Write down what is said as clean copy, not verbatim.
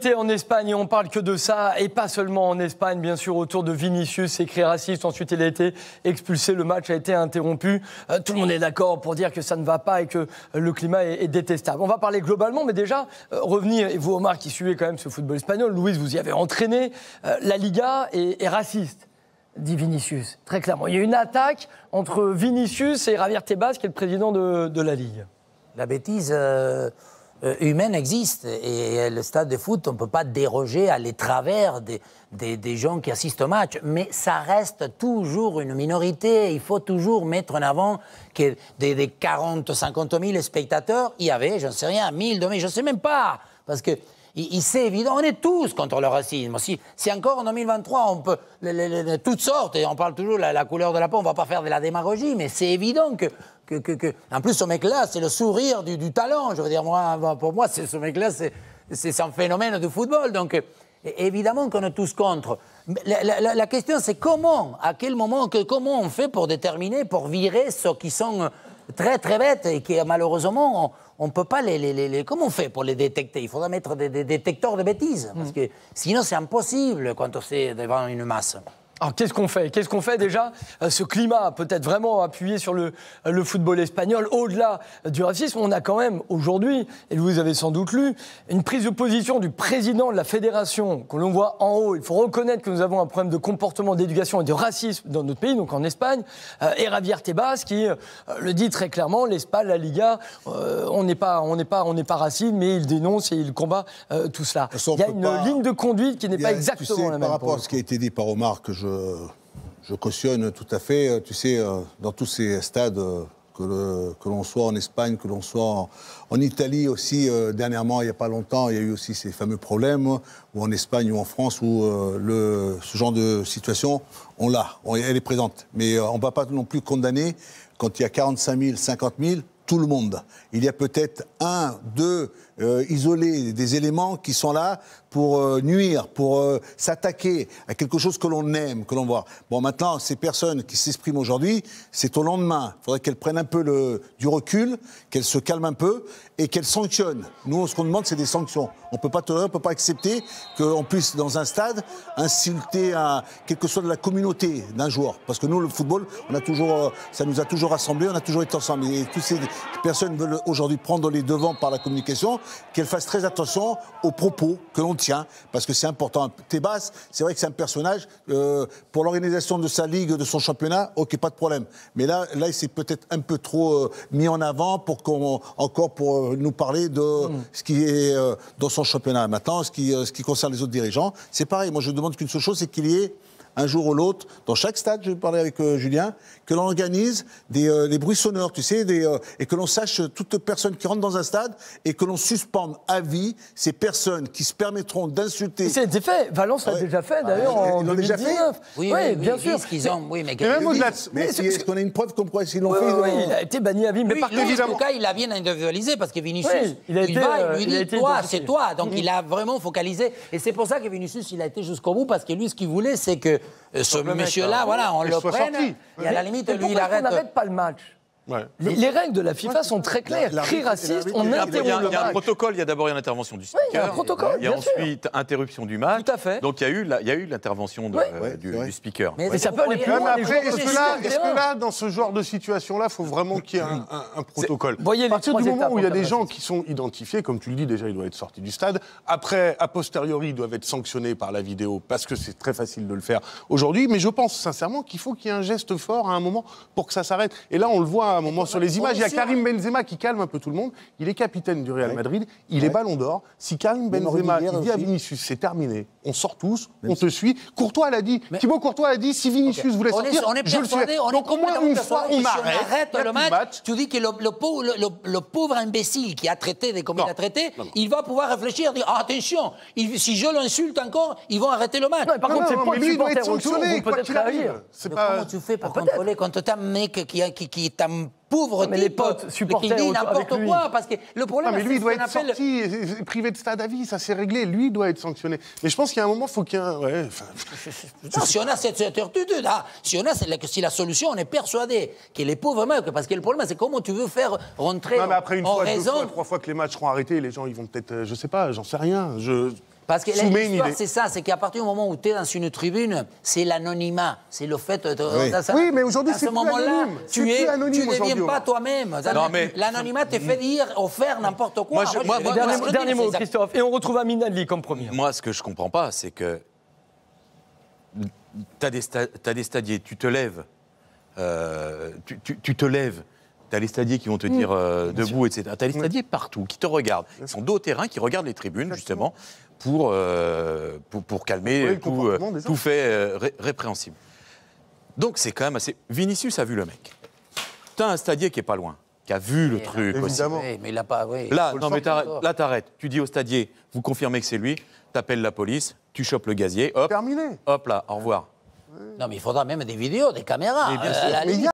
En Espagne, et on parle que de ça, et pas seulement en Espagne, bien sûr, autour de Vinicius, écrit raciste. Ensuite, il a été expulsé, le match a été interrompu. Tout le monde est d'accord pour dire que ça ne va pas et que le climat est détestable. On va parler globalement, mais déjà, revenir, et vous, Omar, qui suivez quand même ce football espagnol, Louise, vous y avez entraîné, la Liga est raciste, dit Vinicius, très clairement. Il y a une attaque entre Vinicius et Javier Tebas, qui est le président de la Ligue. La bêtise humaine existe et le stade de foot, on ne peut pas déroger à les travers des gens qui assistent au match, mais ça reste toujours une minorité. Il faut toujours mettre en avant que des 40, 50 000 spectateurs, il y avait, je ne sais rien, 1000, 2000, je ne sais même pas, parce que c'est évident, on est tous contre le racisme. Si encore en 2023, on peut toutes sortes, et on parle toujours de la couleur de la peau, on ne va pas faire de la démagogie, mais c'est évident que en plus, ce mec-là, c'est le sourire du talent. Je veux dire, pour moi, ce mec-là, c'est un phénomène du football. Donc, évidemment qu'on est tous contre. La question, c'est comment, à quel moment, comment on fait pour déterminer, pour virer ceux qui sont très, très bêtes et qui, malheureusement, on ne peut pas comment on fait pour les détecter? Il faudra mettre des détecteurs de bêtises, parce que sinon, c'est impossible quand on est devant une masse. Alors, qu'est-ce qu'on fait? Qu'est-ce qu'on fait déjà? Ce climat peut-être vraiment appuyé sur le football espagnol, au-delà du racisme, on a quand même aujourd'hui, et vous avez sans doute lu, une prise de position du président de la fédération que l'on voit en haut. Il faut reconnaître que nous avons un problème de comportement, d'éducation et de racisme dans notre pays, donc en Espagne, et Javier Tebas qui le dit très clairement, l'Espagne, la Liga, on n'est pas raciste, mais il dénonce et il combat tout cela. Il y a une ligne de conduite qui n'est pas exactement la même. Par rapport à ce qui a été dit par Omar, que je cautionne tout à fait. Tu sais, dans tous ces stades, que l'on soit en Espagne, que l'on soit en Italie aussi, dernièrement, il n'y a pas longtemps, il y a eu aussi ces fameux problèmes, ou en Espagne ou en France, où ce genre de situation, elle est présente. Mais on ne va pas non plus condamner quand il y a 45 000, 50 000, tout le monde. Il y a peut-être un, deux isolés, des éléments qui sont là pour nuire, pour s'attaquer à quelque chose que l'on aime, que l'on voit. Bon, maintenant, ces personnes qui s'expriment aujourd'hui, c'est au lendemain. Il faudrait qu'elles prennent un peu du recul, qu'elles se calment un peu et qu'elles sanctionnent. Nous, ce qu'on demande, c'est des sanctions. On ne peut pas tolérer, on ne peut pas accepter qu'on puisse, dans un stade, insulter quelle que soit de la communauté d'un joueur. Parce que nous, le football, ça nous a toujours rassemblés, on a toujours été ensemble. Et toutes ces personnes veulent aujourd'hui prendre les devants par la communication, qu'elles fassent très attention aux propos que l'on tient, parce que c'est important. Tebas, c'est vrai que c'est un personnage, pour l'organisation de sa ligue, de son championnat, ok, pas de problème. Mais là il s'est peut-être un peu trop mis en avant pour nous parler de ce qui est dans son championnat. Maintenant, ce qui concerne les autres dirigeants, c'est pareil. Moi, je demande qu'une seule chose, c'est qu'il y ait un jour ou l'autre, dans chaque stade, je vais parler avec Julien, que l'on organise les bruits-sonneurs, tu sais, et que l'on sache toute personne qui rentre dans un stade et que l'on suspende à vie ces personnes qui se permettront d'insulter. C'est déjà fait. Valence l'a déjà fait, d'ailleurs, en 2019. Oui, bien sûr. Mais est-ce qu'on a une preuve comme quoi s'ils l'ont fait? Oui, il a été banni à vie. Mais par contre, en tout cas, il a bien individualisé parce que Vinicius, il dit, toi, c'est toi. Donc, il a vraiment focalisé. Et c'est pour ça que Vinicius, il a été jusqu'au bout, parce que lui, ce qu'il voulait, c'est que ce monsieur-là, voilà, on le prenne, et à la limite, lui, il arrête. On n'arrête pas le match. Ouais. Les règles de la FIFA sont très claires. Cri raciste, on interrompt le match. Il y a un protocole, il y a d'abord une intervention du speaker. Oui, il y a un protocole, il y a ensuite interruption du match. Tout à fait. Donc il y a eu l'intervention du speaker. Mais ça peut aller plus loin. Est-ce que là, dans ce genre de situation-là, il faut vraiment qu'il y ait un protocole? À partir du moment où il y a des gens qui sont identifiés, comme tu le dis déjà, ils doivent être sortis du stade. Après, a posteriori, ils doivent être sanctionnés par la vidéo, parce que c'est très facile de le faire aujourd'hui. Mais je pense sincèrement qu'il faut qu'il y ait un geste fort à un moment pour que ça s'arrête. Et là, on le voit à un moment sur les images. Il y a Karim Benzema qui calme un peu tout le monde. Il est capitaine du Real Madrid. Il est ballon d'or. Si Karim Benzema dit à Vinicius, c'est terminé, on sort tous, on te suit. Courtois l'a dit. Thibaut Courtois a dit, si Vinicius voulait sortir, je le fais. Donc au moins une fois, on arrête le match. Tu dis que le pauvre imbécile qui a traité comme il a traité, il va pouvoir réfléchir, dire attention, si je l'insulte encore, ils vont arrêter le match. Par contre, c'est pas lui doit être sanctionné, quoi qu'il arrive. Comment tu fais pour contrôler quand tu as un mec qui t'a pauvre mais type, les potes supporters qui dit n'importe quoi, parce que le problème, mais lui, il doit être sorti, privé de stade à vie, ça s'est réglé, lui, il doit être sanctionné. Mais je pense qu'il y a un moment, il faut qu'il y ait un... Ouais, si on a cette certitude, si la solution, on est persuadé que les pauvres mecs, parce que le problème, c'est comment tu veux faire rentrer non, mais après une fois, raison... 2 fois, 3 fois que les matchs seront arrêtés, les gens, ils vont peut-être, je sais pas, j'en sais rien, Parce que l'histoire, c'est ça, c'est qu'à partir du moment où tu es dans une tribune, c'est l'anonymat, c'est le fait de... Oui, mais aujourd'hui, c'est plus anonyme. Tu ne deviens pas toi-même. L'anonymat te fait dire, faire n'importe quoi. Dernier mot, Christophe. Et on retrouve Amin Adli comme premier. Moi, ce que je ne comprends pas, c'est que tu as des stadiers, tu te lèves, tu te lèves. Tu as les stadiers qui vont te dire debout, etc. Tu as les stadiers partout qui te regardent. Ils sont dos au terrain, qui regardent les tribunes, justement, pour calmer tout fait répréhensible. Donc, c'est quand même assez... Vinicius a vu le mec. Tu as un stadier qui est pas loin, qui a vu le truc évidemment. Oui, mais il n'a pas... Oui. Là, non, mais t'arrêtes. Tu dis au stadier, vous confirmez que c'est lui, t'appelles la police, tu chopes le gazier, hop. Terminé. Hop là, au revoir. Non, mais il faudra même des vidéos, des caméras. Mais bien sûr.